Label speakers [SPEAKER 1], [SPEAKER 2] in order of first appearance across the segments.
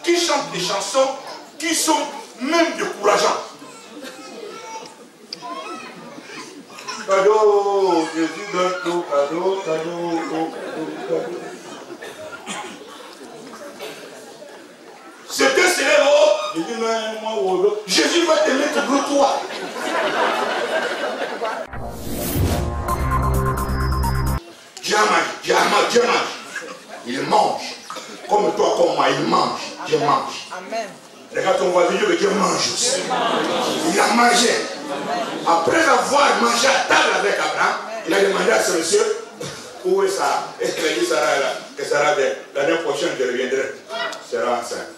[SPEAKER 1] qui chantent des chansons qui sont même décourageantes. Cadeau, Jésus donne tout, cadeau, cadeau, cadeau. C'était célèbre. Jésus, mais moi, Jésus va te mettre gros toi. Dieu mange. Il mange. Comme toi, comme moi, il mange. Dieu mange. Amen. Regarde ton voisin, Dieu mange aussi. Il a mangé. Après avoir mangé à table avec Abraham, il a demandé à ce monsieur, où est Sarah? Est-ce qu'il a dit Sarah là? Que Sarah, l'année prochaine, je reviendrai. Sera enceinte.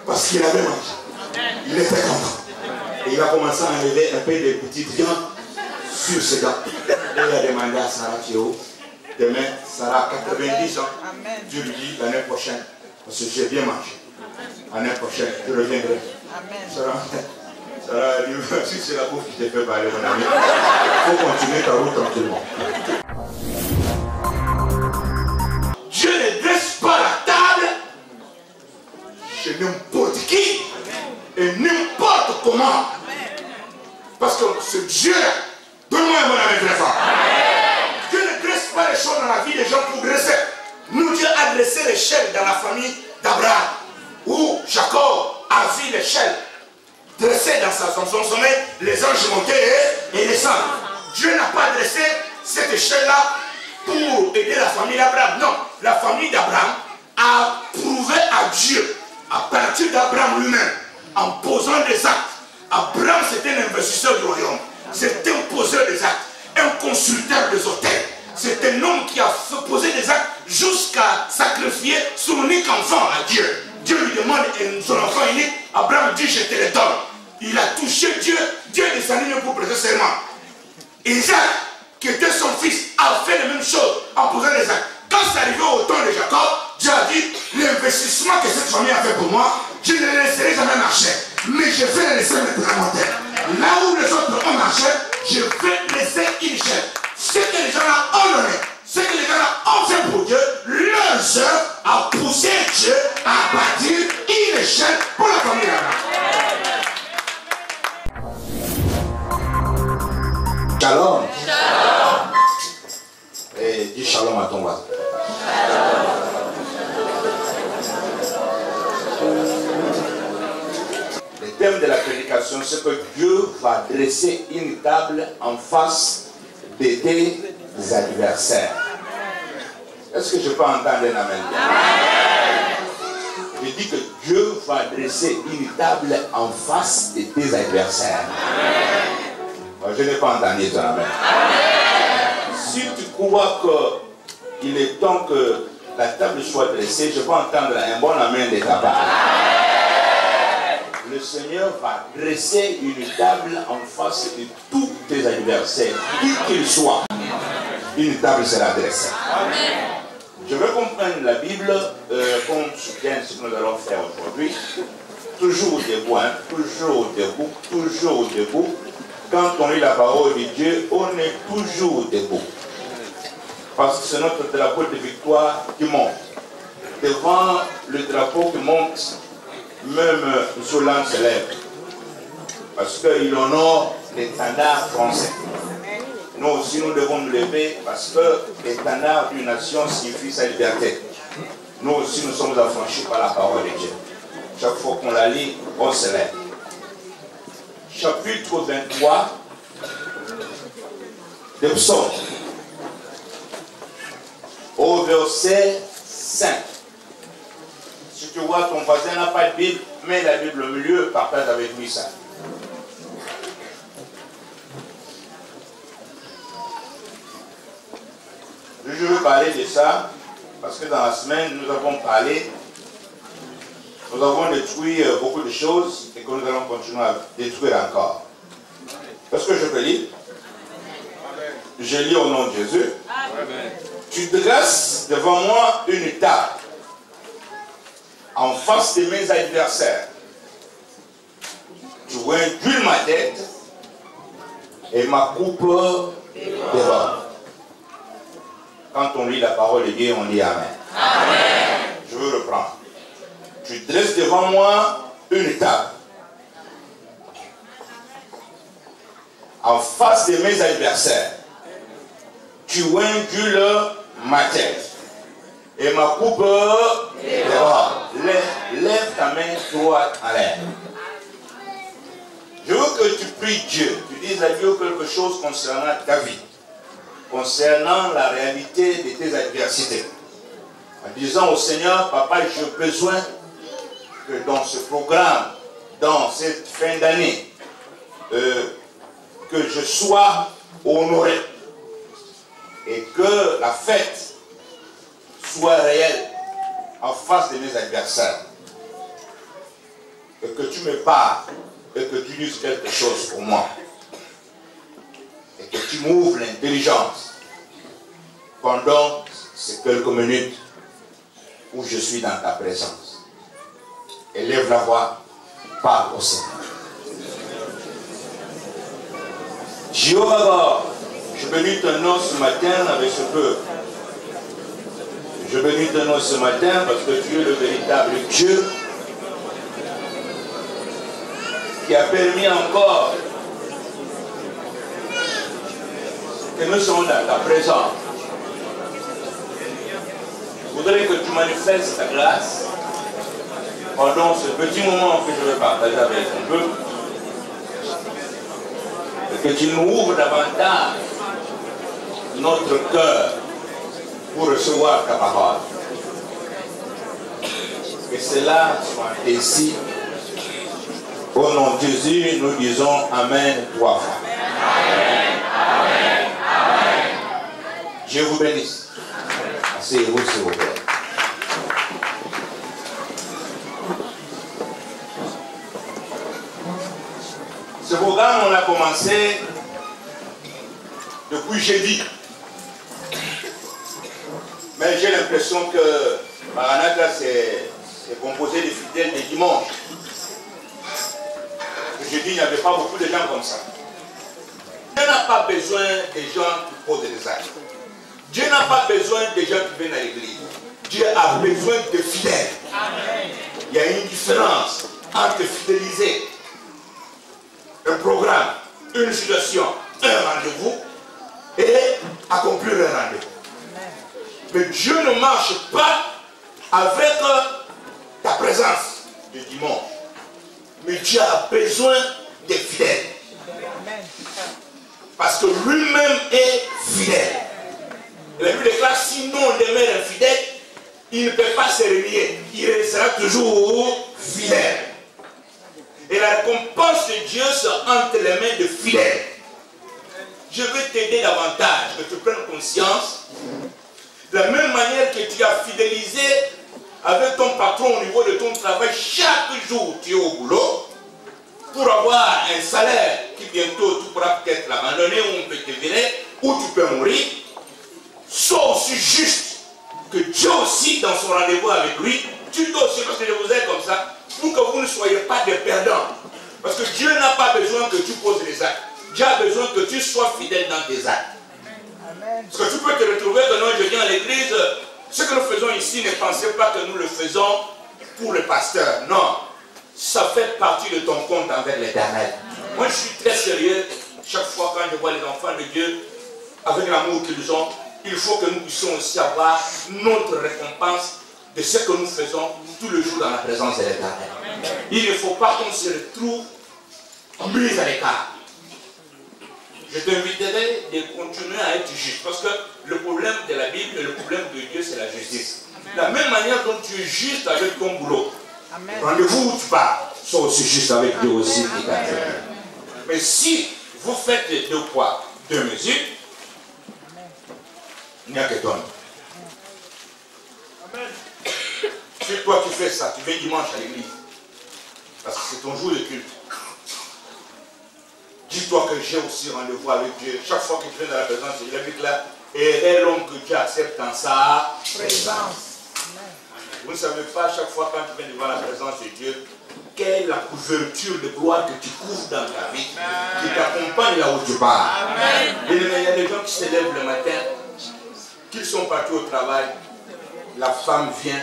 [SPEAKER 1] Parce qu'il avait mangé. Il était content. Et il a commencé à enlever un peu de petites viandes sur ses dents. Et il a demandé à Sarah Théo, demain, Sarah a 90 ans. Dieu lui dit l'année prochaine, parce que j'ai bien mangé. L'année prochaine, je reviendrai. Sarah a dit, si c'est la bouffe qui te fait parler, mon ami, il faut continuer ta route tranquillement. Dieu ne dresse pas la table chez n'importe qui et n'importe comment. Parce que ce Dieu-là, donne-moi un bon ami très fort. Dieu ne dresse pas les choses dans la vie des gens pour dresser. Nous, Dieu a dressé l'échelle dans la famille d'Abraham, où Jacob a vu l'échelle dressée dans son sommet, les anges montaient et descendaient. Dieu n'a pas dressé cette échelle-là pour aider la famille d'Abraham. Non, la famille d'Abraham a prouvé à Dieu, à partir d'Abraham lui-même, en posant des actes. Abraham, c'était un investisseur du royaume. C'est un poseur des actes, un consulteur des autels. C'est un homme qui a posé des actes jusqu'à sacrifier son unique enfant à Dieu. Dieu lui demande son enfant unique. Abraham dit, je te le donne. Il a touché Dieu. Dieu est descendu pour prêter serment. Isaac, qui était son fils, a fait la même chose en posant des actes. Quand c'est arrivé au temps de Jacob, Dieu a dit, l'investissement que cette famille a fait pour moi, je ne le laisserai jamais marcher. Mais je vais le laisser maintenant monter. Là où les autres ont marché, je vais laisser une chaîne. Ce que les gens ont donné, ce que les gens ont fait pour Dieu, leur œuvre a poussé Dieu à bâtir une échelle pour la famille d'Abraham. Shalom. Shalom. Et dis shalom à ton voisin. Le thème de la prédication, c'est que Dieu va dresser une table en face de tes adversaires. Est-ce que je peux entendre un amen? Je dis que Dieu va dresser une table en face de tes adversaires. Je n'ai pas entendu ton amen. Si tu crois qu'il est temps que la table soit dressée, je peux entendre un bon amen de ta part. Le Seigneur va dresser une table en face de tous tes adversaires, qui qu'ils soient. Une table sera dressée. Je veux comprendre la Bible comme soutient ce que nous allons faire aujourd'hui. Toujours debout, hein? Toujours debout, toujours debout. Quand on lit la parole de Dieu, on est toujours debout. Parce que c'est notre drapeau de victoire qui monte. Devant le drapeau qui monte, même Zolan se lève. Parce qu'il honore l'étendard français. Nous aussi, nous devons nous lever parce que l'étendard d'une nation signifie sa liberté. Nous aussi, nous sommes affranchis par la parole de Dieu. Chaque fois qu'on la lit, on se lève. Chapitre 23 de Psaume. Au verset 5. Si tu vois ton voisin n'a pas de Bible, mets la Bible au milieu, partage avec lui ça. Je veux parler de ça parce que dans la semaine, nous avons parlé, nous avons détruit beaucoup de choses et que nous allons continuer à détruire encore. Est-ce que je peux lire? Je lis au nom de Jésus. Amen. Tu dresses devant moi une table en face de mes adversaires. Tu induis ma tête et ma coupe déborde. Quand on lit la parole de Dieu, on dit Amen. Amen. Je veux reprendre. dresse devant moi une table. En face de mes adversaires, tu indules ma tête. Et ma coupe dehors. Lève ta main droite en l'air. Je veux que tu pries Dieu. Tu dises à Dieu quelque chose concernant ta vie. Concernant la réalité de tes adversités. En disant au Seigneur, Papa, j'ai besoin que dans ce programme, dans cette fin d'année, que je sois honoré. Et que la fête soit réelle en face de mes adversaires. Et que tu me parles et que tu dises quelque chose pour moi. Et que tu m'ouvres l'intelligence pendant ces quelques minutes où je suis dans ta présence. Élève la voix, parle au Seigneur. Jéhovah, je bénis ton nom ce matin avec ce peuple. Je bénis ton nom ce matin parce que tu es le véritable Dieu qui a permis encore que nous soyons dans ta présence. Je voudrais que tu manifestes ta grâce pendant ce petit moment que je vais partager avec ton peuple. Et que tu nous ouvres davantage notre cœur pour recevoir ta parole. Que cela soit ainsi. Au nom de Jésus, nous disons Amen 3 fois. Amen, Amen, Amen. Dieu vous bénisse. Asseyez-vous, s'il vous plaît. Ce programme, on l'a commencé depuis jeudi. Mais j'ai l'impression que Maranatha c'est composé de fidèles de dimanche. Jeudi, il n'y avait pas beaucoup de gens comme ça. Dieu n'a pas besoin des gens qui posent des actes. Dieu n'a pas besoin des gens qui viennent à l'église. Dieu a besoin de fidèles. Amen. Il y a une différence entre fidéliser un programme, une situation, un rendez-vous et accomplir un rendez-vous. Mais Dieu ne marche pas avec ta présence de dimanche. Mais Dieu a besoin des fidèles. Parce que lui-même est fidèle. Et la Bible déclare, si nous on demeure infidèle, il ne peut pas se renier. Il sera toujours fidèle. Et la récompense de Dieu sera entre les mains de fidèles. Je veux t'aider davantage, que tu prennes conscience. De la même manière que tu as fidélisé avec ton patron au niveau de ton travail, chaque jour tu es au boulot, pour avoir un salaire qui bientôt tu pourras peut-être l'abandonner, ou on peut te virer, ou tu peux mourir. Sois aussi juste que Dieu aussi, dans son rendez-vous avec lui, tu dois aussi, parce que je vous aide comme ça, pour que vous ne soyez pas des perdants. Parce que Dieu n'a pas besoin que tu poses les actes. Dieu a besoin que tu sois fidèle dans tes actes. Amen. Parce que tu peux te retrouver que non, je viens à l'église, ce que nous faisons ici, ne pensez pas que nous le faisons pour le pasteur. Non, ça fait partie de ton compte envers l'Éternel. Moi, je suis très sérieux. Chaque fois quand je vois les enfants de Dieu, avec l'amour qu'ils ont, il faut que nous puissions aussi avoir notre récompense de ce que nous faisons tous les jours dans la présence de l'Éternel. Il ne faut pas qu'on se retrouve mis à l'écart. Je t'inviterai de continuer à être juste. Parce que le problème de la Bible et le problème de Dieu, c'est la justice. De la même manière dont tu es juste avec ton boulot. Rendez-vous où tu pars, sois aussi juste avec Dieu aussi. Mais si vous faites les deux poids, deux mesures, il n'y a que toi. Si toi tu fais ça, tu viens dimanche à l'église. Parce que c'est ton jour de culte. Dis-toi que j'ai aussi rendez-vous avec Dieu. Chaque fois que tu viens dans la présence de Dieu, il dit là, et est l'homme que Dieu accepte dans sa présence. Vous ne savez pas, chaque fois quand tu viens devant la présence de Dieu, quelle est la couverture de gloire que tu couvres dans ta vie, qui t'accompagne là où tu pars. Et il y a des gens qui se lèvent le matin, qu'ils sont partis au travail, la femme vient,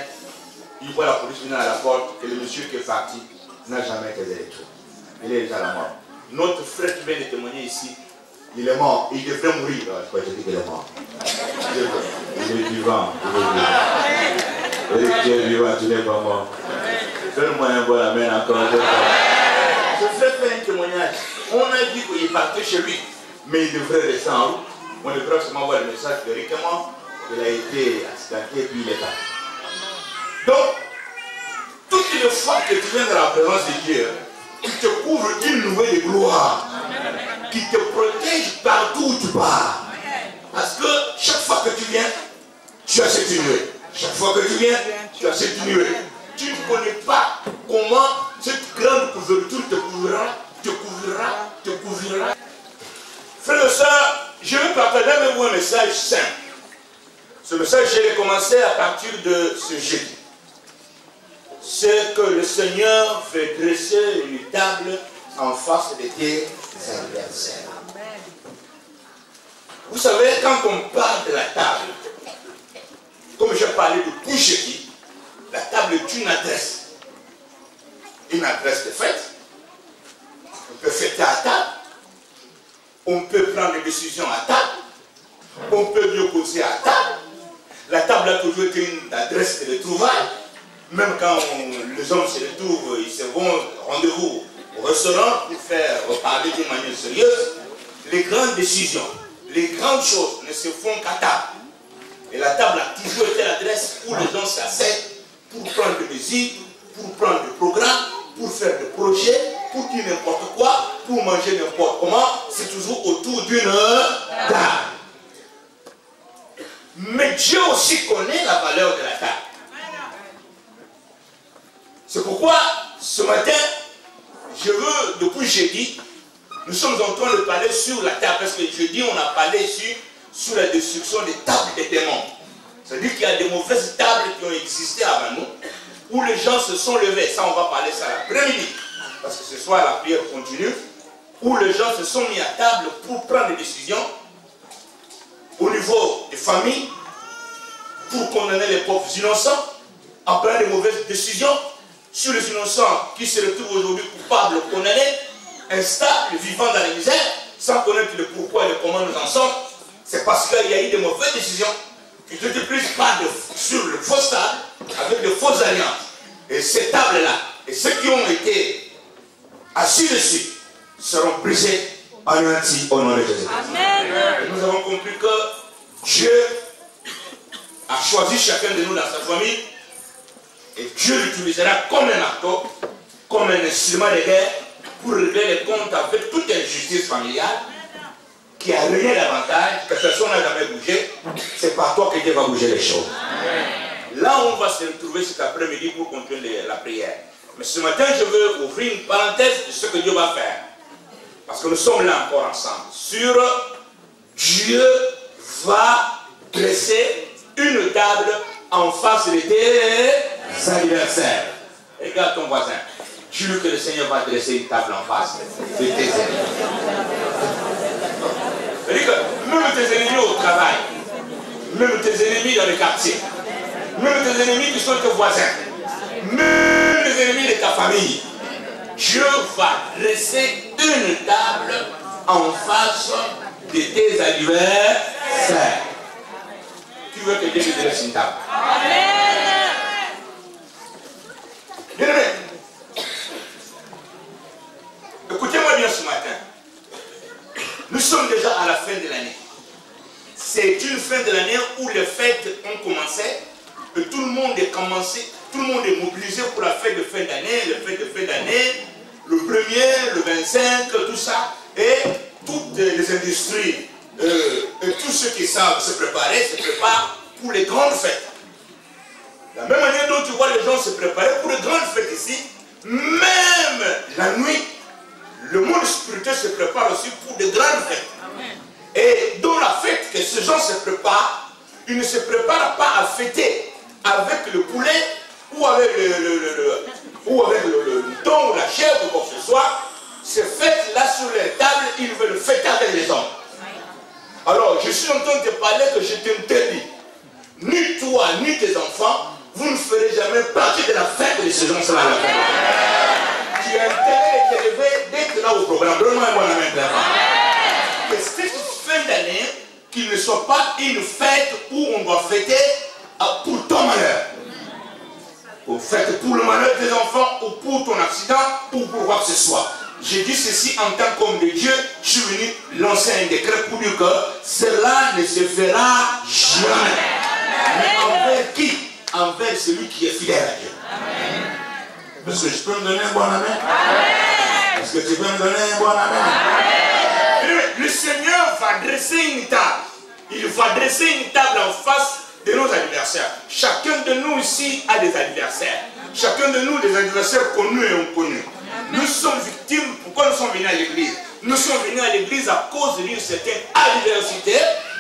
[SPEAKER 1] il voit la police venir à la porte et le monsieur qui est parti n'a jamais été retourné. Il est déjà à la mort. Notre frère qui vient de témoigner ici, il est mort, il devrait mourir. Je crois que je dis qu'il est mort. Il est vivant. Il est vivant, tu n'es pas mort. Donne-moi un bon amen encore. Ce frère fait un témoignage. On a dit qu'il partait chez lui, mais il devrait rester en route. On devrait seulement voir le message de comment il a été accidenté et puis il est parti. Donc, toutes les fois que tu viens dans la présence de Dieu, qui te couvre d'une nouvelle gloire, qui te protège partout où tu pars. Parce que chaque fois que tu viens, tu as cette nuée. Chaque fois que tu viens, tu as cette nuée. Tu ne connais pas comment cette grande couverture te couvrira, te couvrira, te couvrira. Frères et sœurs, je vais partager avec vous un message simple. Ce message, je l'ai commencé à partir de ce jeudi. C'est que le Seigneur veut dresser une table en face de tes adversaires. Vous savez, quand on parle de la table, comme j'ai parlé de tout jeudi, la table est une adresse. Une adresse de fête. On peut fêter à table. On peut prendre des décisions à table. On peut mieux causer à table. La table a toujours été une adresse de trouvailles. Même quand les hommes se retrouvent, ils se vont rendez-vous au restaurant pour faire parler d'une manière sérieuse. Les grandes décisions, les grandes choses ne se font qu'à table. Et la table a toujours été l'adresse où les gens s'asseyent pour prendre des mesures, pour prendre des programmes, pour faire des projets, pour dire n'importe quoi, pour manger n'importe comment. C'est toujours autour d'une table. Mais Dieu aussi connaît la valeur de la table. C'est pourquoi, ce matin, je veux, depuis jeudi, nous sommes en train de parler sur la table. Parce que jeudi, on a parlé sur la destruction des tables des démons. C'est-à-dire qu'il y a des mauvaises tables qui ont existé avant nous, où les gens se sont levés. Ça, on va parler ça l'après-midi. Parce que ce soir, la prière continue. Où les gens se sont mis à table pour prendre des décisions au niveau des familles, pour condamner les pauvres innocents, en prenant des mauvaises décisions sur les innocents qui se retrouvent aujourd'hui coupables, condamnés, instables, vivant dans la misère, sans connaître le pourquoi et le comment nous en sommes. C'est parce qu'il y a eu des mauvaises décisions qui se multiplient sur le faux table, avec de fausses alliances. Et ces tables-là, et ceux qui ont été assis dessus, seront brisés, anéantis au nom de Jésus. Amen. Et nous avons compris que Dieu a choisi chacun de nous dans sa famille. Et Dieu l'utilisera comme un marteau, comme un instrument de guerre, pour régler les comptes avec toute injustice familiale, qui a rien d'avantage, que personne n'a jamais bougé. C'est par toi que Dieu va bouger les choses. Là, on va se retrouver cet après-midi pour continuer la prière. Mais ce matin, je veux ouvrir une parenthèse de ce que Dieu va faire. Parce que nous sommes là encore ensemble. Sur Dieu va dresser une table en face de tes adversaires. Regarde ton voisin. Dis-lui que le Seigneur va dresser une table en face de tes ennemis. C'est-à-dire que même tes ennemis au travail, même tes ennemis dans le quartier, même tes ennemis qui sont tes voisins, même les ennemis de ta famille, Dieu va dresser une table en face de tes adversaires. Tu veux que Dieu te dresse une table? Amen. Bien-aimé, écoutez-moi bien ce matin. Nous sommes déjà à la fin de l'année. C'est une fin de l'année où les fêtes ont commencé et tout le monde est commencé, tout le monde est mobilisé pour la fête de fin d'année, les fêtes de fin d'année, le 1er, le 25, tout ça, et toutes les industries et tous ceux qui savent se préparent pour les grandes fêtes. De la même manière dont tu vois les gens se préparer pour les grandes fêtes ici, même la nuit, le monde spirituel se prépare aussi pour de grandes fêtes. Amen. Et dans la fête que ces gens se préparent, ils ne se préparent pas à fêter avec le poulet ou avec le mouton ou la chèvre ou quoi que ce soit. Ces fêtes-là sur les tables, ils veulent fêter avec les hommes. Alors, je suis en train de te parler que je t'interdis. Ni toi, ni tes enfants, vous ne ferez jamais partie de la fête de ces gens-là. Tu as intérêt de t'élever dès que tu es là au programme. Donne-moi un bon amen. Que cette fin d'année, qu'il ne soit pas une fête où on doit fêter pour ton malheur. Ou fête pour le malheur des enfants, ou pour ton accident, ou pour quoi que ce soit. J'ai dit ceci en tant qu'homme de Dieu, je suis venu lancer un décret pour dire que cela ne se fera jamais. Mais envers qui? Envers celui qui est fidèle à Dieu. Est-ce que je peux me donner un bon amen? Est-ce que tu peux me donner un bon amen? Le Seigneur va dresser une table. Il va dresser une table en face de nos adversaires. Chacun de nous ici a des adversaires. Chacun de nous des adversaires connus et inconnus. Nous sommes victimes. Pourquoi nous sommes venus à l'église? Nous sommes venus à l'église à cause d'une certaine adversité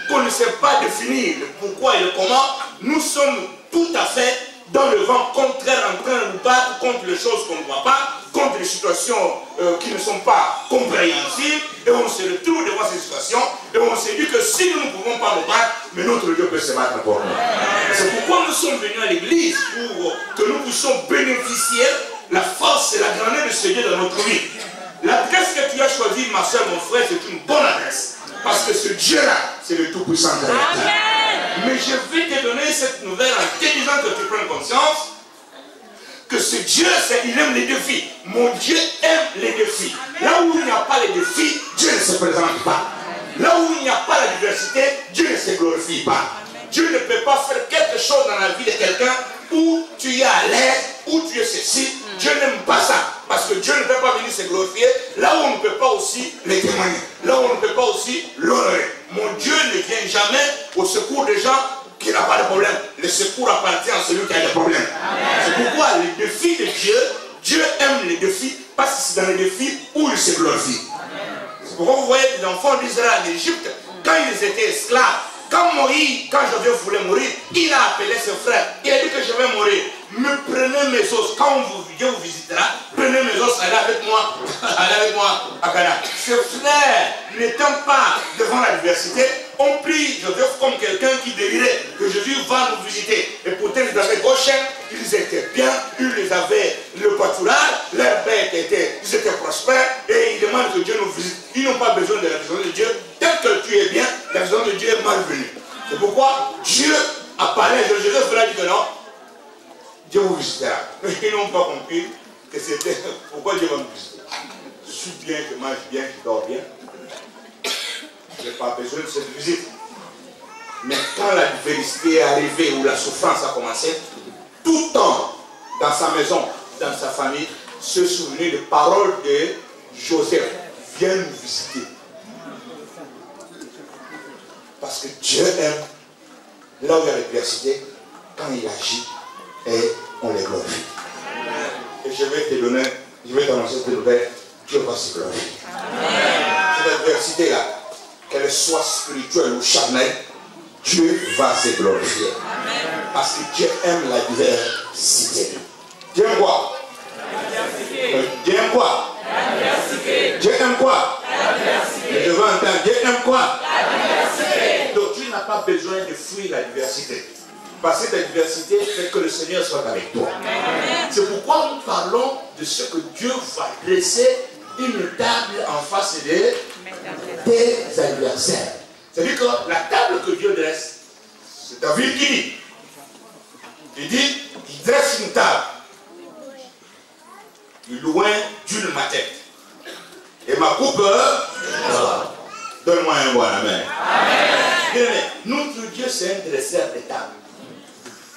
[SPEAKER 1] qu'on ne sait pas définir le pourquoi et le comment. Nous sommes tout à fait dans le vent contraire, en train de nous battre contre les choses qu'on ne voit pas, contre les situations qui ne sont pas compréhensibles, et on se retrouve devant ces situations, et on se dit que si nous ne pouvons pas nous battre, mais notre Dieu peut se battre pour nous. C'est pourquoi nous sommes venus à l'église, pour que nous puissions bénéficier la force et la grandeur de ce Dieu dans notre vie. L'adresse que tu as choisie, ma soeur, mon frère, c'est une bonne adresse. Parce que ce Dieu-là, c'est le Tout-Puissant de la terre. Mais je vais te donner cette nouvelle en te disant que tu prennes conscience que ce Dieu, il aime les défis. Mon Dieu aime les défis. Là où il n'y a pas les défis, Dieu ne se présente pas. Là où il n'y a pas la diversité, Dieu ne se glorifie pas. Dieu ne peut pas faire quelque chose dans la vie de quelqu'un où tu es à l'aise, où tu es ceci. Dieu n'aime pas ça. Parce que Dieu ne peut pas venir se glorifier là où on ne peut pas aussi les témoigner. Là où on ne peut pas aussi l'honorer. Mon Dieu ne vient jamais au secours des gens qui n'ont pas de problème. Le secours appartient à celui qui a des problèmes. C'est pourquoi les défis de Dieu, Dieu aime les défis parce que c'est dans les défis où il se glorifie. C'est pourquoi vous voyez les enfants d'Israël en Égypte, quand ils étaient esclaves, quand Moïse, quand Josué voulait mourir, il a appelé ses frères. Il a dit que je vais mourir. Me prenez mes os. Quand Dieu vous visitera, prenez mes os, allez avec moi à Canaan. Ses frères, n'étant pas devant l'adversité, ont pris Joseph comme quelqu'un qui délirait que Jésus va nous visiter. Et pourtant, ils avaient gauche, ils étaient bien, ils les avaient le pâturage, leurs bêtes ils étaient prospères, et ils demandent que Dieu nous visite. Ils n'ont pas besoin de la vision de Dieu. Tel que tu es bien, la vision de Dieu est malvenue. C'est pourquoi Dieu a parlé, Joseph leur a dit que non, Dieu vous visitera. Mais ils n'ont pas compris que c'était pourquoi Dieu va nous visiter. Je suis bien, je mange bien, je dors bien. Je n'ai pas besoin de cette visite. Mais quand la diversité est arrivée, où la souffrance a commencé, tout le temps, dans sa maison, dans sa famille, se souvenir des paroles de Joseph. Viens nous visiter. Parce que Dieu aime, là où il y a l'adversité, quand il agit, et on les glorifie. Et je vais te donner, je vais t'annoncer cette nouvelle, Dieu va se glorifier. Cette adversité-là, qu'elle soit spirituelle ou charnelle, Dieu va se glorifier. Parce que Dieu aime la diversité. Dieu aime quoi? Dieu aime quoi? Dieu aime quoi? Je veux entendre, Dieu aime quoi? Donc tu n'as pas besoin de fuir la diversité. Parce que cette diversité fait que le Seigneur soit avec toi. C'est pourquoi nous parlons de ce que Dieu va dresser une table en face des adversaires. C'est-à-dire que la table que Dieu dresse, c'est David qui dit. Il dit, il dresse une table. Loin d'une ma tête. Et ma coupe, donne-moi un bon amen. Bien, notre Dieu, c'est un dresseur de table.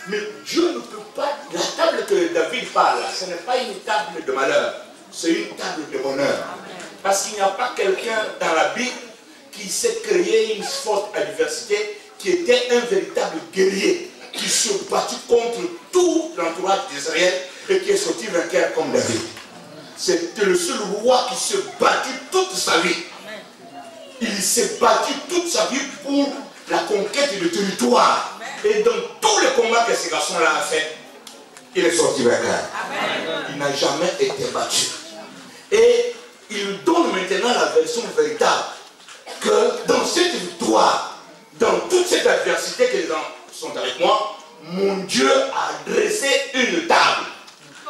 [SPEAKER 1] Mais Dieu ne peut pas, la table que David parle, ce n'est pas une table de malheur, c'est une table de bonheur. Parce qu'il n'y a pas quelqu'un dans la Bible qui s'est créé une forte adversité, qui était un véritable guerrier, qui se battit contre tout l'entourage d'Israël et qui est sorti vainqueur comme David. C'était le seul roi qui se battit toute sa vie. Il s'est battu toute sa vie pour la conquête du territoire. Et dans tous les combats que ces garçons-là ont fait, il est sorti vainqueur. Il n'a jamais été battu. Et il donne maintenant la version véritable que dans cette victoire, dans toute cette adversité que les gens sont avec moi, mon Dieu a dressé une table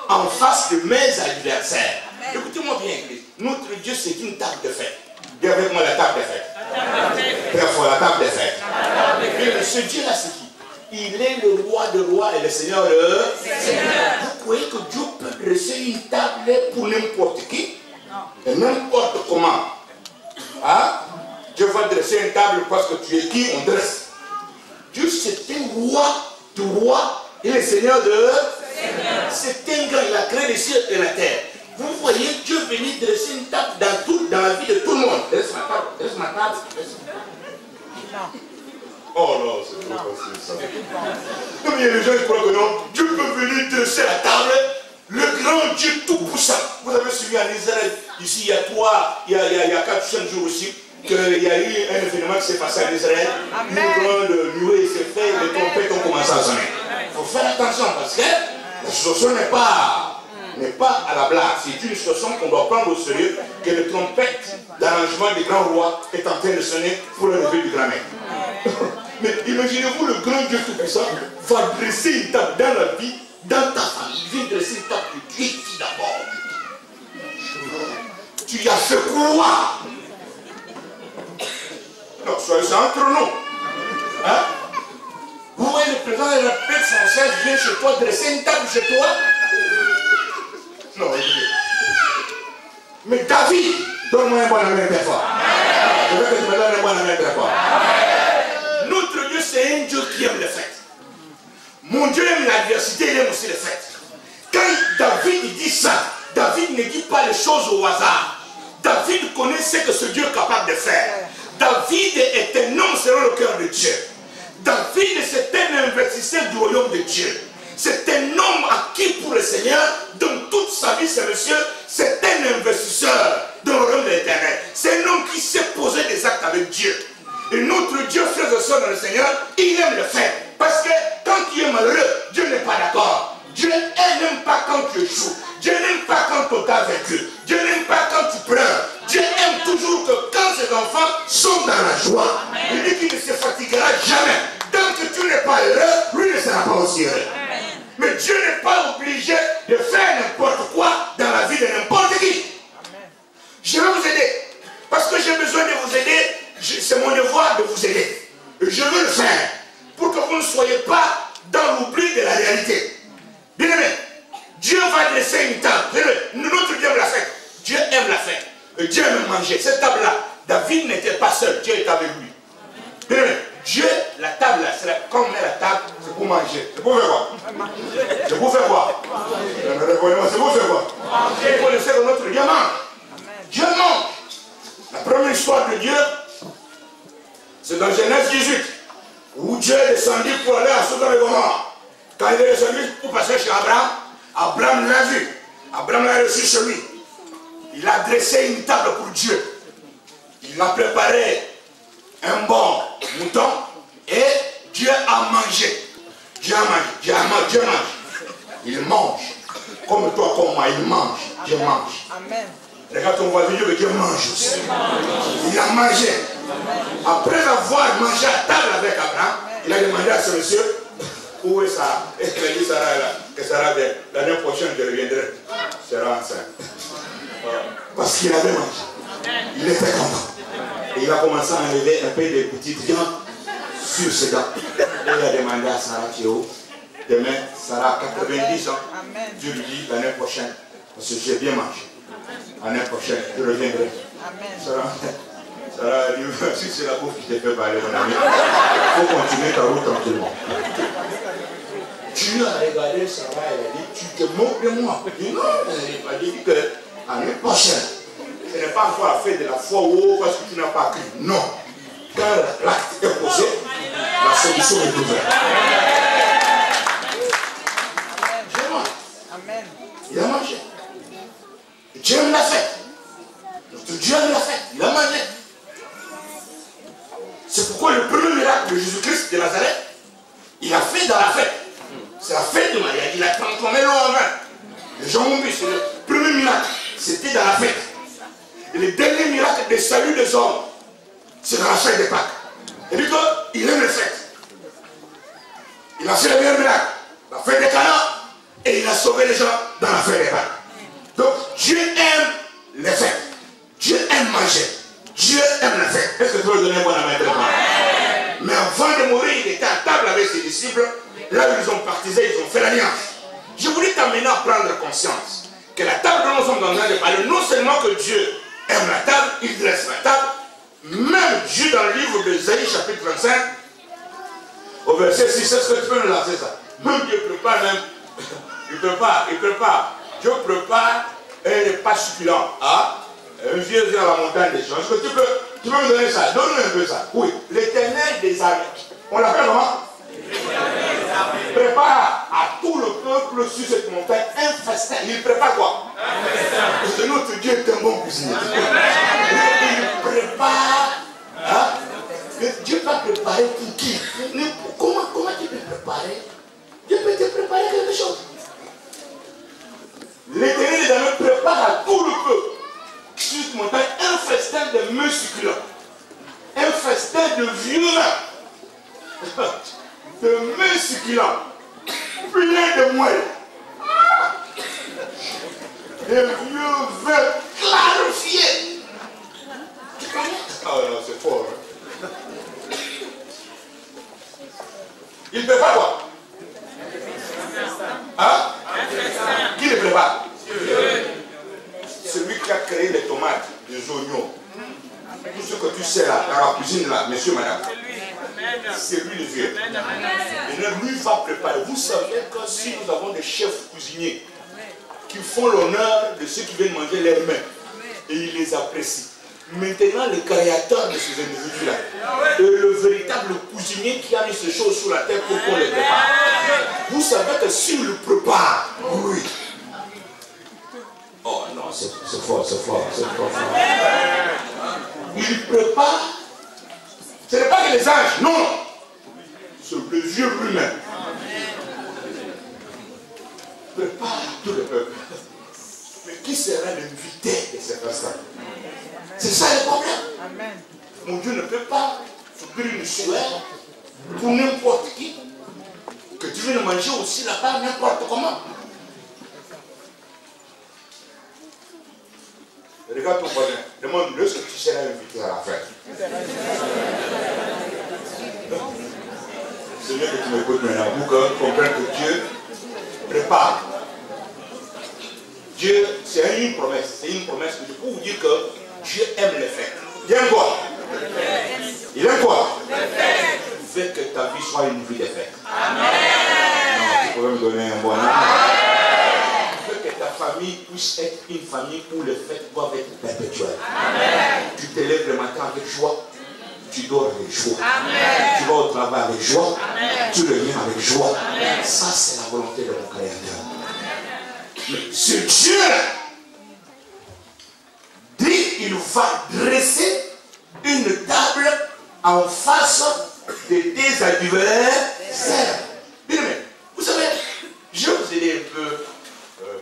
[SPEAKER 1] en face de mes adversaires. Écoutez-moi bien, Église. Notre Dieu, c'est une table de fête. Dis avec moi la table de fête. Très fort, la table de fête. Et ce Dieu-là, c'est qui? Il est le roi de rois et le Seigneur de Seigneur. Vous croyez que Dieu peut dresser une table pour n'importe qui? Et n'importe comment. Hein? Dieu va dresser une table parce que tu es qui? On dresse. Dieu, c'est un roi de rois et le Seigneur de Seigneur. C'est un grand, il a créé les cieux et la terre. Vous voyez Dieu venir dresser une table dans la vie de tout le monde. Dresse ma table, dresse ma table. Oh non, c'est pas possible ça. Non, mais il y a des gens qui croient que non, Dieu peut venir dresser la table, le grand Dieu tout puissant. Vous avez suivi en Israël, ici il y a 4-5 jours aussi, qu'il y a eu un événement qui s'est passé en Israël. Une grande nuée s'est faite, les trompettes ont commencé à sonner. Il faut faire attention parce que la situation n'est pas à la blague. C'est une situation qu'on doit prendre au sérieux, que le trompette d'arrangement des grands rois est en train de sonner pour le lever du grand maître. Mais imaginez-vous, le grand Dieu tout-puissant va dresser une table dans la vie, dans ta famille. Il vient dresser une table de Dieu ici d'abord. Tu y as fait quoi? Non, soyez entre nous. Hein? Vous voyez le président de la République française vient chez toi dresser une table chez toi? Non, écoutez. Mais David, donne-moi un bon amen très fort. Je veux que tu me donnes un bon amen très fort. Notre Dieu, c'est un Dieu qui aime les fêtes. Mon Dieu aime l'adversité, il aime aussi les fêtes. Quand David dit ça, David ne dit pas les choses au hasard. David connaît ce que ce Dieu est capable de faire. David est un homme selon le cœur de Dieu. David, c'est un investisseur du royaume de Dieu. C'est un homme acquis pour le Seigneur dans toute sa vie, c'est monsieur. C'est un investisseur dans le royaume de l'Éternel. C'est un homme qui sait poser des actes avec Dieu. Et notre Dieu, frères et sœurs dans le Seigneur, il aime le faire. Parce que quand tu es malheureux, Dieu n'est pas d'accord. Dieu n'aime pas quand tu échoues. Dieu n'aime pas quand on t'a vaincu. Dieu n'aime pas quand tu pleures. Dieu aime toujours que quand ses enfants sont dans la joie, il dit qu'il ne se fatiguera jamais. Tant que tu n'es pas heureux, lui ne sera pas aussi heureux. Mais Dieu n'est pas obligé de faire n'importe quoi dans la vie de n'importe qui. Je vais vous aider. Parce que j'ai besoin de vous aider. C'est mon devoir de vous aider. Et je veux le faire. Pour que vous ne soyez pas dans l'oubli de la réalité. Bien aimé, Dieu va dresser une table. Notre Dieu aime la fête. Dieu aime la fête. Et Dieu aime manger. Cette table-là, David n'était pas seul. Dieu était avec lui. Bien aimé, Dieu, la table là, quand on met la table, c'est pour manger. C'est pour faire quoi? C'est pour faire quoi? C'est pour faire quoi? Il faut le faire de notre Dieu mange. Dieu mange. La première histoire de Dieu, c'est dans Genèse 18, où Dieu est descendu pour aller à Sodome et Gomorrhe. Quand il est descendu pour passer chez Abraham, Abraham l'a vu. Abraham l'a reçu chez lui. Il a dressé une table pour Dieu. Il a préparé un bon mouton et Dieu a mangé. Dieu a mangé. Dieu mange. Il mange. Comme toi, comme moi, il mange. Dieu mange. Amen. Regarde ton voisin, Dieu mange aussi. Il a mangé. Après avoir mangé à table avec Abraham, il a demandé à ce monsieur, où est Sarah? Et il a dit Sarah est là. Et Sarah dit, l'année prochaine je reviendrai. Sarah enceinte. Parce qu'il avait mangé. Il était content. Et il a commencé à enlever un peu de petites viandes sur ses dents. Et il a demandé à Sarah Théo, demain, Sarah a 90 ans. Dieu lui dit l'année prochaine, parce que j'ai bien mangé. L'année prochaine, je reviendrai. Sarah a dit, si c'est la bouffe qui te fait parler, mon ami, il faut continuer ta route tranquillement. Dieu a regardé Sarah et a dit, tu te moques de moi. Il dit, non, il a dit que l'année prochaine, ce n'est pas encore la fête de la foi ou parce que tu n'as pas cru. Non. Quand l'acte est posé, la solution est ouverte. Dieu mange. Il a mangé. Dieu aime la fête. Notre Dieu aime la fête. Il a mangé. C'est pourquoi le premier miracle de Jésus-Christ de Nazareth, il a fait dans la fête. C'est la fête de Marie. Il a transformé l'eau en vin. Les gens ont vu, c'est le premier miracle. C'était dans la fête. Et le dernier miracle de salut des hommes, c'est dans la fête de Pâques. Et puis qu'il aime les fêtes. Il a fait le meilleur miracle. La fête des Cana. Et il a sauvé les gens dans la fête des Cana. Donc Dieu aime les fêtes. Dieu aime manger. Dieu aime les fêtes. Est-ce que tu veux donner un bon amen? Mais avant de mourir, il était à table avec ses disciples. Là où ils ont partisé, ils ont fait l'alliance. Je voulais t'amener à prendre conscience que la table dont nous sommes en train de parler, non seulement que Dieu aime la table, il dresse la table, même Dieu dans le livre d'Ésaïe chapitre 25, au verset 6, est-ce que tu peux nous lancer ça? Même Dieu prépare même, il prépare. Dieu prépare un repas succulent. Ah, un vieux à la montagne des champs. Est-ce que tu peux me donner ça? Donne-nous un peu ça. Oui, l'Éternel des armées. On l'appelle comment? Prépare à tout le peuple sur cette montagne un festin. Il prépare quoi? Un festin. Parce que notre Dieu est un bon cuisinier. Il prépare. Hein? Dieu va préparer pour qui? Comment tu peux préparer? Dieu peut te préparer quelque chose. L'Éternel des armées prépare à tout le peuple sur cette montagne un festin de mets succulents. Un festin de vieux vin. De mets succulents, plein de moelle, de vieux vin clarifié. Tu connais? Ah non, c'est fort. Hein? Il prépare quoi? Hein? Qui le prépare? Celui qui a créé les tomates, les oignons, tout ce que tu sais là, dans la cuisine là, monsieur, madame. C'est lui le Dieu. Et lui va préparer. Vous savez que si nous avons des chefs cuisiniers qui font l'honneur de ceux qui viennent manger leurs mains, et ils les apprécient. Maintenant, le créateur de ces individus-là est le véritable cuisinier qui a mis ces choses sur la terre pour qu'on les prépare. Vous savez que s'il le prépare, oui. Oh non, c'est fort. Il prépare. Ce n'est pas que les anges, non. C'est le vieux lui-même. Prépare tout le peuple. Mais qui sera l'invité de cet instant? C'est ça le problème. Amen. Mon Dieu ne peut pas subir une sueur pour n'importe qui. Que tu viennes manger aussi là-bas n'importe comment. Regarde ton voisin. Demande-le ce que tu seras invité à la fête. C'est bien que tu m'écoutes maintenant pour que tu comprennes que Dieu prépare. Dieu, c'est une promesse. C'est une promesse que je peux vous dire que Dieu aime les fêtes. Il aime quoi? Il aime quoi? Il veut que ta vie soit une vie de fête. Amen. Non, tu peux me donner un bon amen. Il veut que ta famille puisse être une famille où les fêtes doivent être perpétuelles. Amen. Tu te lèves le matin avec joie. Tu dors avec joie. Amen. Tu vas au travail avec joie. Amen. Tu reviens avec joie. Amen. Ça, c'est la volonté de mon Créateur. Ce Dieu dit qu'il va dresser une table en face de tes adversaires. Bien aimé, vous savez, je vais vous aider un peu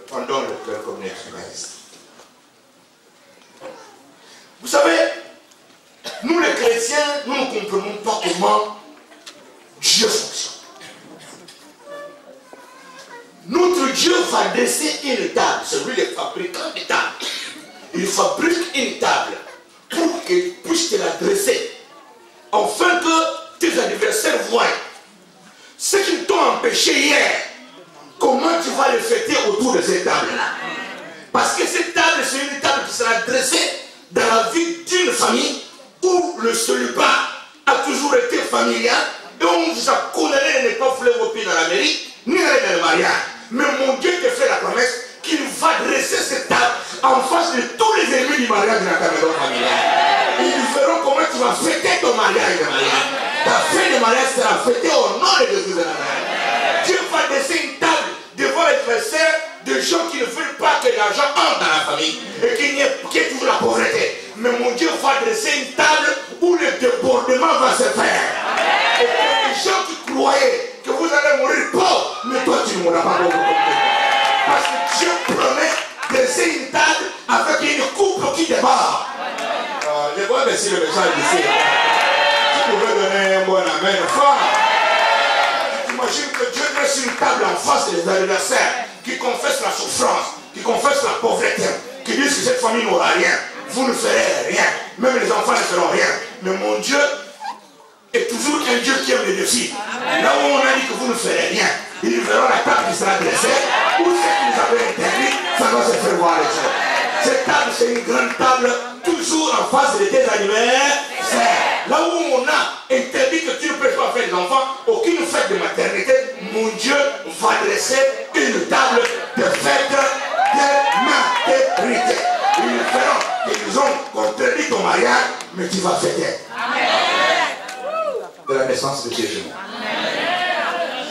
[SPEAKER 1] pendant le cœur comme expérience. Vous savez, nous les chrétiens, nous ne comprenons pas comment Dieu fonctionne. Notre Dieu va dresser une table, celui le fabricant de tables. Il fabrique une table pour qu'il puisse te la dresser, afin que tes adversaires voient ce qu'ils t'ont empêché hier. Comment tu vas le fêter autour de cette table-là? Parce que cette table, c'est une table qui sera dressée dans la vie d'une famille où le célibat a toujours été familial et on vous a condamné de ne pas fouler vos pieds dans la mairie, ni aller dans le mariage. Mais mon Dieu te fait la promesse qu'il va dresser cette table en face de tous les ennemis du mariage dans ta maison familiale. Ils verront comment tu vas fêter ton mariage de mariage. Ta fête de mariage sera fêtée au nom de Jésus de Nazareth. Dieu va dresser une table devant l'adversaire de gens qui ne veulent pas que l'argent entre dans la famille et qu'il y ait toujours la pauvreté. Mais mon Dieu va dresser une table où le débordement va se faire. Et que les gens qui croyaient que vous allez mourir pauvre, mais toi tu ne mourras pas pauvre. Parce que Dieu promet de dresser une table avec une coupe qui démarre. Je vois merci le message ici. Tu pouvais donner un bon amen. Tu imagines dresse une table en face des adversaires, qui confessent la souffrance, qui confessent la pauvreté, qui disent que cette famille n'aura rien, vous ne ferez rien, même les enfants ne feront rien. Mais mon Dieu est toujours un Dieu qui aime les défis. Là où on a dit que vous ne ferez rien, ils verront la table qui sera dressée, ou ce qu'ils avaient interdit, ça va se faire voir les choses. Cette table, c'est une grande table, toujours en face de tes adversaires. Là où on a interdit que tu ne peux pas faire des enfants, aucune fête de maternité, mon Dieu va dresser une table de fête de maternité. Ils feront, ils ont contredit ton mariage, mais tu vas fêter. De la naissance de tes genoux.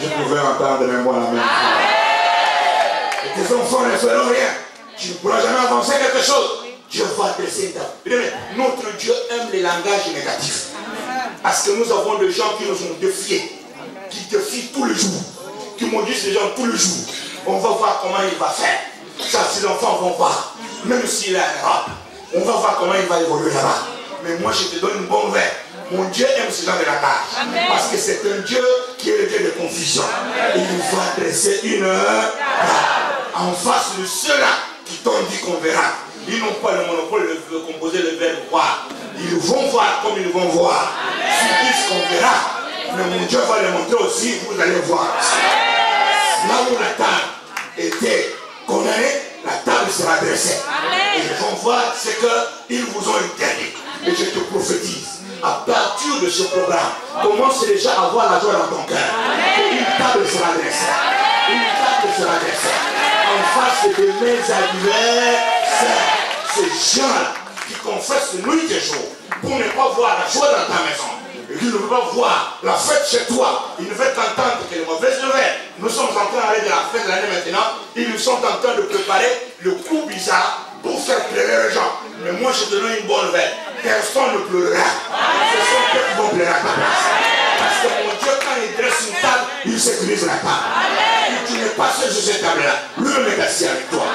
[SPEAKER 1] Je pouvais entendre même moi la même chose. Et tes enfants ne feront rien. Tu ne pourras jamais avancer quelque chose. Dieu va dresser une table. Notre Dieu aime les langages négatifs. Parce que nous avons des gens qui nous ont défiés. Qui défient tous les jours. Qui maudissent les gens tous les jours. On va voir comment il va faire. Ça, ces enfants vont voir. Même s'il est en Europe. On va voir comment il va évoluer là-bas. Mais moi, je te donne une bonne nouvelle. Mon Dieu aime ce genre de langage. Parce que c'est un Dieu qui est le Dieu de confusion. Et il va dresser une table en face de ceux-là qui t'ont dit qu'on verra. Ils n'ont pas le monopole de composer le verbe voir. Ils vont voir comme ils vont voir. S'ils disent qu'on verra, mais mon Dieu va les montrer aussi, vous allez voir. Là où la table était condamnée, la table sera dressée. Et ils vont voir ce qu'ils vous ont interdit. Et je te prophétise, à partir de ce programme, commence déjà à avoir la joie dans ton cœur. Une table sera dressée. Une table sera dressée. En face de mes adversaires, ces gens-là qui confessent nuit et jour pour ne pas voir la joie dans ta maison. Et qui ne veulent pas voir la fête chez toi. Ils ne veulent qu'entendre que les mauvaises nouvelles. Nous sommes en train d'aller de la fête de l'année maintenant. Ils sont en train de préparer le coup bizarre pour faire pleurer les gens. Mais moi je te donne une bonne nouvelle. Personne ne pleurera. Ce sont eux qui vont pleurer à ta place. Parce que mon Dieu, quand il dresse une table, il sécurise la table. Et tu n'es pas seul sur cette table-là. Lui-même est assis avec toi.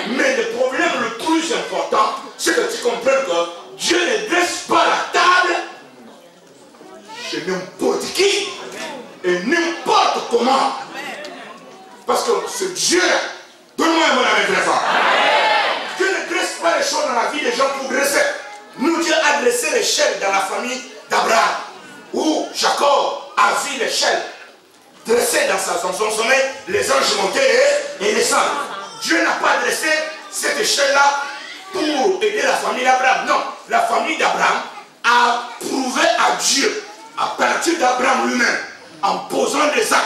[SPEAKER 1] Mais le problème le plus important, c'est que tu comprennes que Dieu ne dresse pas la table chez n'importe qui et n'importe comment. Parce que ce Dieu, donne-moi un mot à très fort. Dieu ne dresse pas les choses dans la vie des gens pour dresser. Nous, Dieu a dressé l'échelle dans la famille d'Abraham, où Jacob a vu l'échelle dressée dans son sommet, les anges montaient et descendent. Dieu n'a pas dressé cette échelle-là pour aider la famille d'Abraham. Non, la famille d'Abraham a prouvé à Dieu, à partir d'Abraham lui-même, en posant des actes.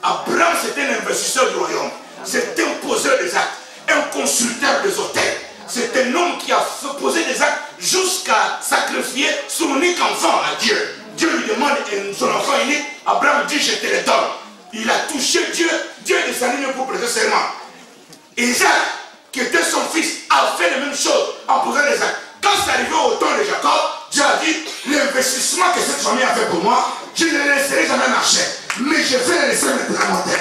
[SPEAKER 1] Abraham, c'était un investisseur du royaume. C'était un poseur des actes, un constructeur des hôtels. C'est un homme qui a fait poser des actes jusqu'à sacrifier son unique enfant à Dieu. Dieu lui demande son enfant unique. Abraham dit, je te le donne. Il a touché Dieu. Dieu est descendu pour prêter serment. Isaac, qui était son fils, a fait la même chose en posant des actes. Quand c'est arrivé au temps de Jacob, Dieu a dit, l'investissement que cette famille a fait pour moi, je ne le laisserai jamais marcher. Mais je vais le laisser maintenant monter.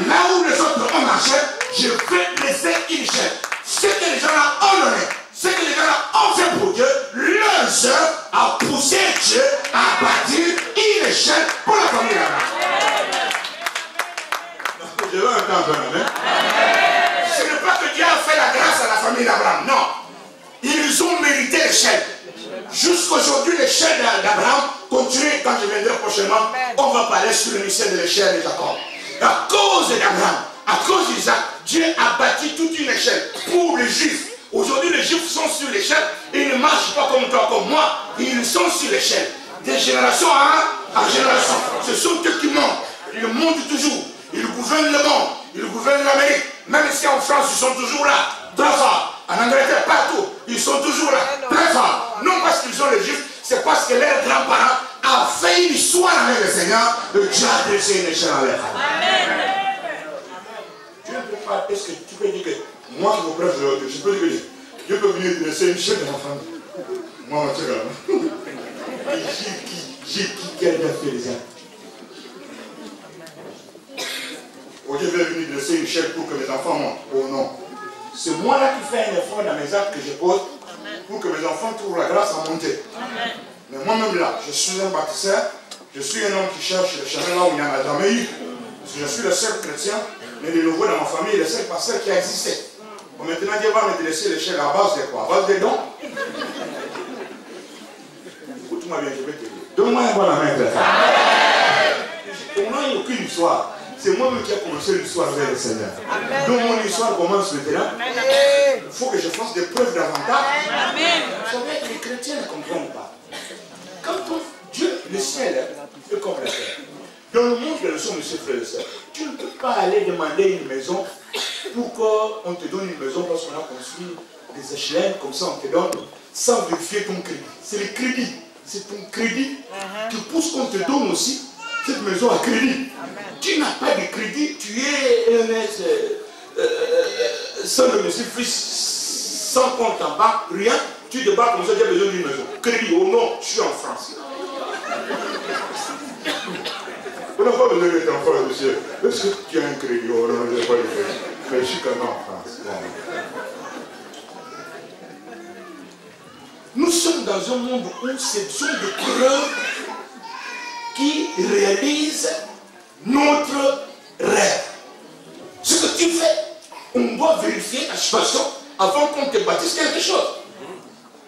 [SPEAKER 1] Là où les autres ont marché, je vais laisser une chaîne. Ce que les gens ont donné, ce que les gens ont fait pour Dieu, leur œuvre a poussé Dieu à bâtir une chaîne pour la famille d'Abraham. Je veux entendre, amen. Ce n'est pas que Dieu a fait la grâce à la famille d'Abraham, non. Ils ont mérité l'échelle. Jusqu'aujourd'hui, l'échelle d'Abraham continue. Quand je viendrai prochainement, on va parler sur le mystère de l'échelle de Jacob. À cause d'Abraham, à cause d'Isaac, Dieu a bâti toute une échelle pour les Juifs. Aujourd'hui, les Juifs sont sur l'échelle et ils ne marchent pas comme toi, comme moi. Ils sont sur l'échelle. De génération en génération. Ce sont eux qui montent. Ils montent toujours. Ils gouvernent le monde. Ils gouvernent l'Amérique. Même si en France, ils sont toujours là. Très fort. En Angleterre, partout. Ils sont toujours là. Très fort. Non parce qu'ils sont les Juifs, c'est parce que leurs grands-parents ont fait une histoire avec le Seigneur. Le Dieu a dressé une échelle en leur famille. Dieu ne peut pas. Est-ce que tu peux dire que moi, je vous prêche, je peux dire que Dieu peut venir dresser une échelle dans ma famille. Moi, tu regardes. Qui a déjà fait les actes? Oh, Dieu veut venir dresser une échelle pour que mes enfants montent. Oh non. C'est moi là qui fais un effort dans mes actes que je pose pour que mes enfants trouvent la grâce à monter. Mais moi-même là, je suis un bâtisseur, je suis un homme qui cherche le chemin là où il n'y en a jamais eu. Parce que je suis le seul chrétien, mais de nouveau dans ma famille, le seul pasteur qui a existé. Bon, maintenant, Dieu va me laisser l'échelle à base de quoi? À base des dons. Écoute-moi bien, je vais te dire. Donne-moi un bon la main, frère. On n'a aucune histoire. C'est moi-même qui a commencé l'histoire avec le Seigneur. Donc mon histoire commence maintenant. Il faut que je fasse des preuves davantage. Vous savez, les chrétiens ne comprennent pas. Quand Dieu, le ciel est comme la terre. Dans le monde de leçon, monsieur frère et soeur, tu ne peux pas aller demander une maison pour qu'on te donne une maison parce qu'on a construit des échelons, comme ça on te donne, sans vérifier ton crédit. C'est le crédit. C'est ton crédit qui pousse qu'on te donne aussi cette maison à crédit. Tu n'as pas de crédit, tu es un sans domicile fixe, sans compte en banque, rien. Tu débarques comme ça, tu as besoin d'une maison. Crédit, oh non, je suis en France. On n'a pas besoin d'être en France, monsieur. Est-ce que tu as un crédit? Oh non, je n'ai pas de crédit. Mais je suis quand même en France. Nous sommes dans un monde où ce sont des preuves qui réalisent notre rêve. Ce que tu fais, on doit vérifier la situation avant qu'on te bâtisse quelque chose.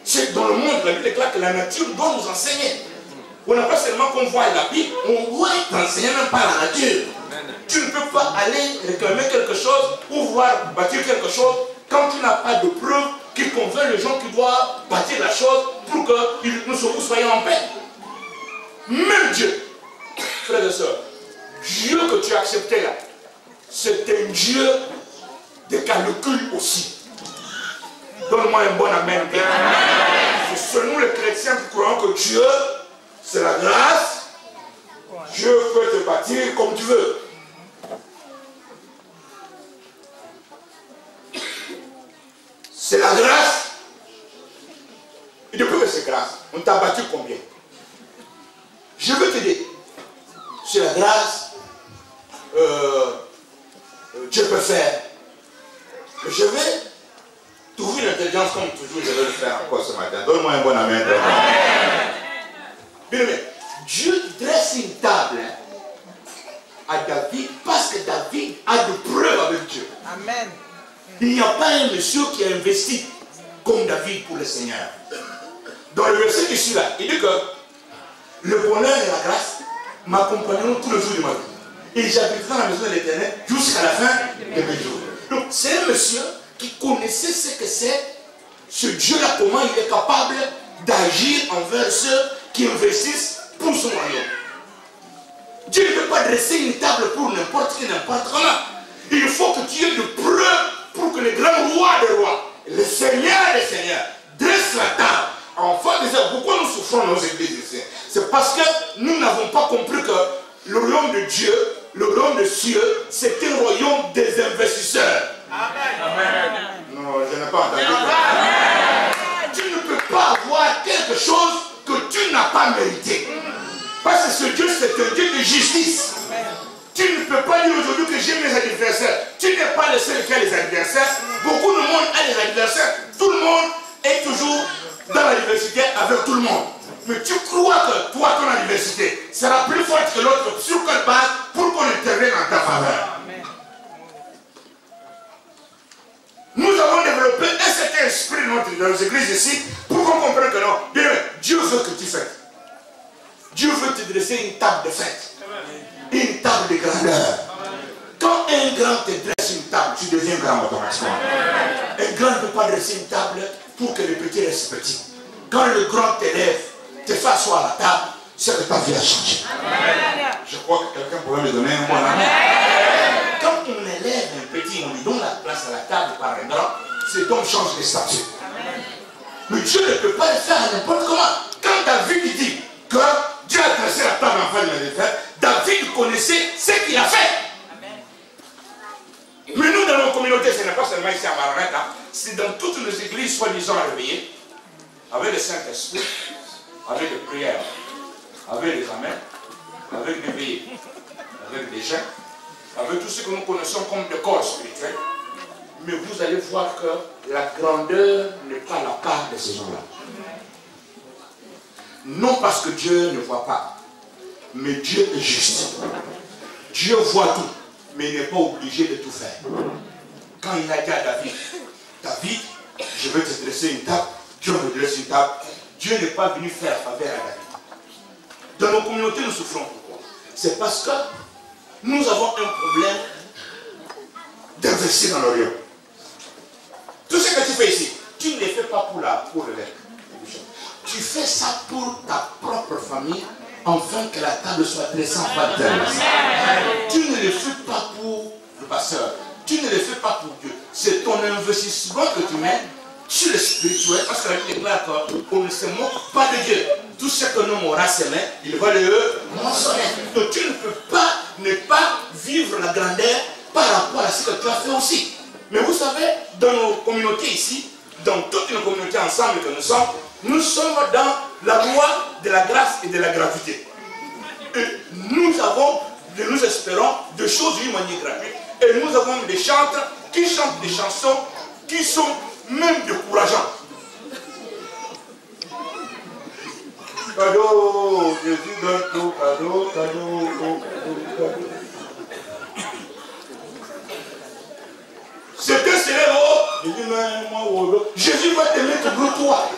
[SPEAKER 1] C'est dans le monde, la Bible déclare que la nature doit nous enseigner. On n'a pas seulement qu'on voit la Bible, on doit t'enseigner même par la nature. Tu ne peux pas aller réclamer quelque chose ou vouloir bâtir quelque chose quand tu n'as pas de preuves qui convainc les gens qui doivent bâtir la chose pour que nous soyons en paix. Même Dieu, frères et sœurs, Dieu que tu as accepté là, c'est un Dieu de calcul aussi. Donne-moi un bon amen. C'est nous les chrétiens qui croyons que Dieu, c'est la grâce. Dieu peut te bâtir comme tu veux. C'est la grâce. Et depuis que c'est grâce, on t'a bâti combien? Je veux te dire, c'est la grâce, Dieu peut faire. Mais je vais trouver l'intelligence comme toujours, je vais le faire encore ce matin. Donne-moi un bon amen. Bien aimé, Dieu dresse une table à David parce que David a de preuves avec Dieu.
[SPEAKER 2] Amen.
[SPEAKER 1] Il n'y a pas un monsieur qui a investi comme David pour le Seigneur. Dans le verset qui suit là, il dit que le bonheur et la grâce m'accompagneront tous les jours de ma vie. Et j'habiterai dans la maison de l'Éternel jusqu'à la fin de mes jours. Donc c'est un monsieur qui connaissait ce que c'est, ce Dieu-là, comment il est capable d'agir envers ceux qui investissent pour son royaume. Dieu ne peut pas dresser une table pour n'importe qui, n'importe comment. Il faut que tu aies de preuves pour que le grand roi des rois, le Seigneur des seigneurs, dresse la table. Enfin, pourquoi nous souffrons dans nos églises ici? C'est parce que nous n'avons pas compris que le royaume de Dieu, le royaume des cieux, c'est un royaume des investisseurs. Amen. Non, je n'ai pas entendu. Amen. Tu ne peux pas avoir quelque chose que tu n'as pas mérité. Parce que ce Dieu, c'est un Dieu de justice. Amen. Tu ne peux pas dire aujourd'hui que j'ai mes adversaires. Tu n'es pas le seul qui a les adversaires. Beaucoup de monde a les adversaires. Tout le monde est toujours dans la diversité avec tout le monde. Mais tu crois que toi, ton adversité sera plus forte que l'autre sur quelle base pour qu'on intervienne en ta faveur. Nous avons développé un certain esprit dans nos églises ici pour qu'on comprenne que non. Bien, Dieu veut que tu fêtes. Dieu veut te dresser une table de fête. Une table de grandeur. Quand un grand te dresse une table, tu deviens grand automatiquement. Un grand ne peut pas dresser une table pour que le petit reste petit. Quand le grand t'élève, te fait asseoir à la table, c'est que ta vie a changé. Je crois que quelqu'un pourrait me donner un bon amen. Quand on élève un petit, on lui donne la place à la table par un grand, cet homme change de statut. Mais Dieu ne peut pas le faire n'importe comment. Quand David dit que Dieu a dressé la table en face de la défaite, David connaissait ce qu'il a fait. Mais nous, dans nos communautés, ce n'est pas seulement ici à Maranatha, c'est dans toutes nos églises soi-disant réveillées, avec le Saint-Esprit, avec des prières, avec des amens, avec des veillées, avec des jeûnes, avec tout ce que nous connaissons comme des corps spirituels. Mais vous allez voir que la grandeur n'est pas la part de ces gens-là. Non parce que Dieu ne voit pas, mais Dieu est juste. Dieu voit tout, mais il n'est pas obligé de tout faire. Quand il a dit à David, David, je vais te dresser une table, Dieu me dresse une table. Dieu n'est pas venu faire faveur à David. Dans nos communautés, nous souffrons. Pourquoi? C'est parce que nous avons un problème d'investir dans l'Orient. Tout ce que tu fais ici, tu ne le fais pas pour le lait. Tu fais ça pour ta propre famille, afin que la table soit dressée en baptême. Tu ne le fais pas pour le pasteur. Tu ne le fais pas pour Dieu. C'est ton investissement que tu mets sur le spirituel, parce que la Bible déclare qu'on ne se moque pas de Dieu. Tout ce que l'homme aura semé, il va le moissonner. Donc tu ne peux pas ne pas vivre la grandeur par rapport à ce que tu as fait aussi. Mais vous savez, dans nos communautés ici, dans toutes nos communautés ensemble que nous sommes dans la loi de la grâce et de la gratuité. Et nous espérons des choses d'une manière gratuite. Et nous avons des chanteurs qui chantent des chansons qui sont même décourageantes. Cadeau, Jésus donne tout, cadeau, cadeau, cadeau. C'était célèbre. Jésus va te mettre debout toi.